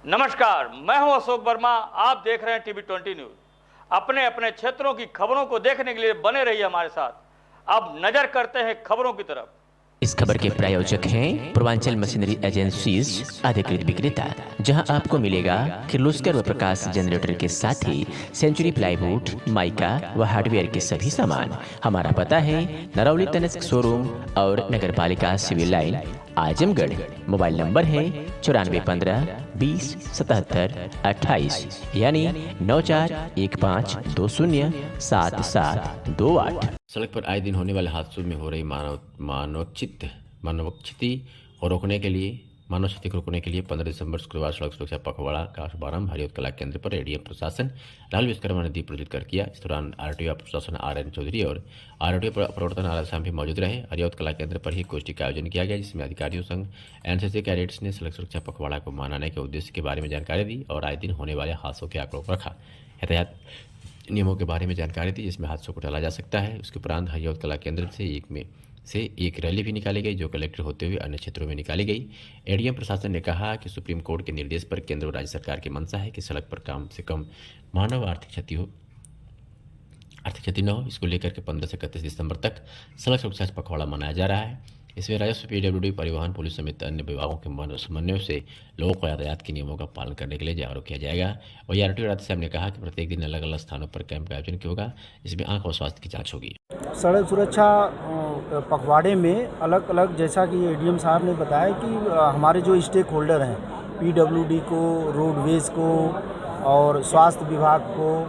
नमस्कार, मैं हूं अशोक वर्मा। आप देख रहे हैं टीवी 20 न्यूज। अपने अपने क्षेत्रों की खबरों को देखने के लिए बने रहिए हमारे साथ। अब नजर करते हैं खबरों की तरफ। इस खबर के प्रायोजक हैं पूर्वांचल मशीनरी एजेंसीज अधिकृत विक्रेता, जहां आपको मिलेगा किर्लोस्कर व प्रकाश जनरेटर के साथ ही सेंचुरी प्लाईवुड, माइका व हार्डवेयर के सभी सामान। हमारा पता है नरौली तनिष्क शोरूम और नगर पालिका civil line, Azamgarh. Mobile number है 9415 20 77 28 यानी 941520 7728। सड़क पर आए दिन होने वाले हादसों में हो रही मानव क्षति को रोकने के लिए 15 दिसंबर शुक्रवार सड़क सुरक्षा पखवाड़ा का शुभारंभ हरियौत कला केंद्र पर एडीएम प्रशासन राहुल विश्वकर्मा ने दीप प्रज्वलित कर किया। इस दौरान आरटीओ प्रशासन RN चौधरी और आरटीओ प्रवर्तन आराम भी मौजूद रहे। हरियौत कला केंद्र पर ही गोष्ठी का आयोजन किया गया, जिसमें अधिकारियों संग NCC कैडेट्स ने सड़क सुरक्षा पखवाड़ा को मनाने के उद्देश्य के बारे में जानकारी दी और आए दिन होने वाले हादसों के आंकड़ों को रखा। यातायात नियमों के बारे में जानकारी दी, जिसमें हादसों को टाला जा सकता है। उसके उपरांत हरियौत कला केंद्र से एक रैली भी निकाली गई, जो कलेक्टर होते हुए अन्य क्षेत्रों में निकाली गई। एडीएम प्रशासन ने कहा कि सुप्रीम कोर्ट के निर्देश पर केंद्र और राज्य सरकार की मंशा है कि सड़क पर कम से कम मानव आर्थिक क्षति न हो। इसको लेकर के 15 से 31 दिसंबर तक सड़क सुरक्षा पखवाड़ा मनाया जा रहा है। इसमें राजस्व, PWD, परिवहन, पुलिस समेत अन्य विभागों के समन्वय से लोगों को यातायात के नियमों का पालन करने के लिए जागरूक किया जाएगा। और आरटीओ राधे साहब ने कहा कि प्रत्येक दिन अलग अलग स्थानों पर कैंप का आयोजन होगा, जिसमें आंख और स्वास्थ्य की जांच होगी। सड़क सुरक्षा पखवाड़े में अलग अलग, जैसा कि एडीएम साहब ने बताया कि हमारे जो स्टेक होल्डर हैं, PWD को, रोडवेज को और स्वास्थ्य विभाग को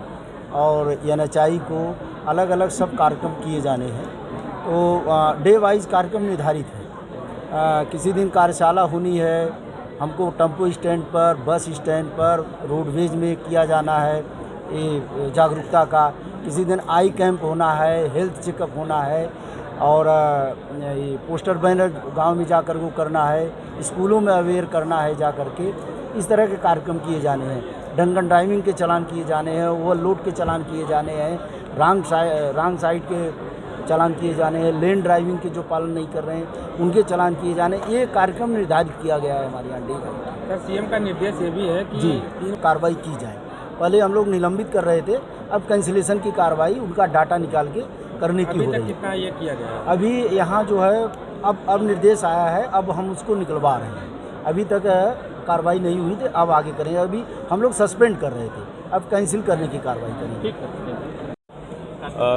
और NHI को अलग अलग सब कार्यक्रम किए जाने हैं। तो डे वाइज कार्यक्रम निर्धारित है। किसी दिन कार्यशाला होनी है, हमको टेम्पो स्टैंड पर, बस स्टैंड पर, रोडवेज में किया जाना है ये जागरूकता का। किसी दिन आई कैंप होना है, हेल्थ चेकअप होना है और ये पोस्टर बैनर गांव में जाकर वो करना है, स्कूलों में अवेयर करना है जा कर के। इस तरह के कार्यक्रम किए जाने हैं। ड्रंकन ड्राइविंग के चालान किए जाने हैं, ओवरलोड के चालान किए जाने हैं, रॉन्ग साइड के चालान किए जाने हैं, लेन ड्राइविंग के जो पालन नहीं कर रहे हैं उनके चालान किए जाने। ये कार्यक्रम निर्धारित किया गया है हमारे यहाँ डे का। CM का निर्देश ये भी है कि जी कार्रवाई की जाए। पहले हम लोग निलंबित कर रहे थे, अब कैंसिलेशन की कार्रवाई उनका डाटा निकाल के करने की हो रही है। कितना ये किया गया है? अभी यहाँ जो है अब निर्देश आया है, अब हम उसको निकलवा रहे हैं। अभी तक कार्रवाई नहीं हुई थी, अब आगे करेंगे। अभी हम लोग सस्पेंड कर रहे थे, अब कैंसिल करने की कार्रवाई करेंगे। ठीक है।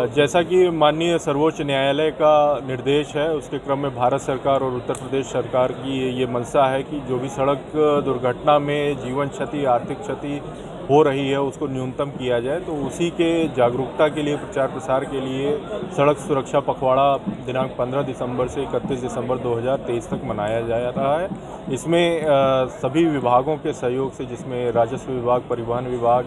जैसा कि माननीय सर्वोच्च न्यायालय का निर्देश है, उसके क्रम में भारत सरकार और उत्तर प्रदेश सरकार की ये मंशा है कि जो भी सड़क दुर्घटना में जीवन क्षति, आर्थिक क्षति हो रही है उसको न्यूनतम किया जाए। तो उसी के जागरूकता के लिए, प्रचार प्रसार के लिए सड़क सुरक्षा पखवाड़ा दिनांक 15 दिसंबर से 31 दिसंबर 2023 तक मनाया जा रहा है। इसमें सभी विभागों के सहयोग से, जिसमें राजस्व विभाग, परिवहन विभाग,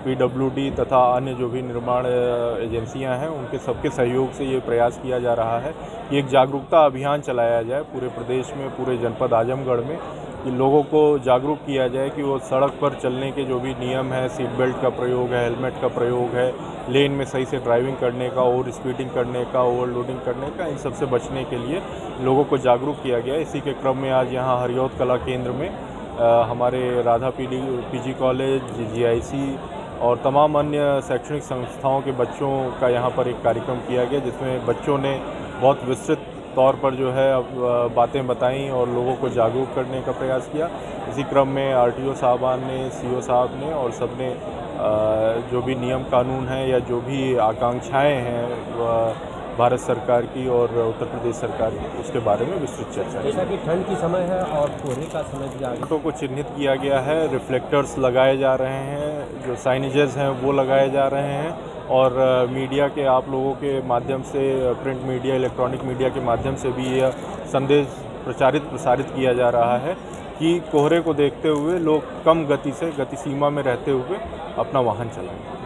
PWD तथा अन्य जो भी निर्माण एजेंसियां हैं, उनके सबके सहयोग से ये प्रयास किया जा रहा है कि एक जागरूकता अभियान चलाया जाए पूरे प्रदेश में, पूरे जनपद आजमगढ़ में, कि लोगों को जागरूक किया जाए कि वो सड़क पर चलने के जो भी नियम है, सीट बेल्ट का प्रयोग है, हेलमेट का प्रयोग है, लेन में सही से ड्राइविंग करने का, ओवर स्पीडिंग करने का, ओवरलोडिंग करने का, इन सब से बचने के लिए लोगों को जागरूक किया गया। इसी के क्रम में आज यहाँ हरियौत कला केंद्र में हमारे राधा PG कॉलेज, GIC और तमाम अन्य शैक्षणिक संस्थाओं के बच्चों का यहाँ पर एक कार्यक्रम किया गया, जिसमें बच्चों ने बहुत विस्तृत तौर पर जो है बातें बताईं और लोगों को जागरूक करने का प्रयास किया। इसी क्रम में RTO साहबान ने, CO साहब ने और सब ने जो भी नियम कानून हैं या जो भी आकांक्षाएं हैं भारत सरकार की और उत्तर प्रदेश सरकार की, उसके बारे में विस्तृत चर्चा। जैसा कि ठंड की समय है और कोहरे का समय भी आ गया, ऑटो को चिन्हित किया गया है, रिफ्लेक्टर्स लगाए जा रहे हैं, जो साइनेजेस हैं वो लगाए जा रहे हैं और मीडिया के, आप लोगों के माध्यम से, प्रिंट मीडिया, इलेक्ट्रॉनिक मीडिया के माध्यम से भी यह संदेश प्रसारित किया जा रहा है कि कोहरे को देखते हुए लोग कम गति से, गति सीमा में रहते हुए अपना वाहन चलाएं।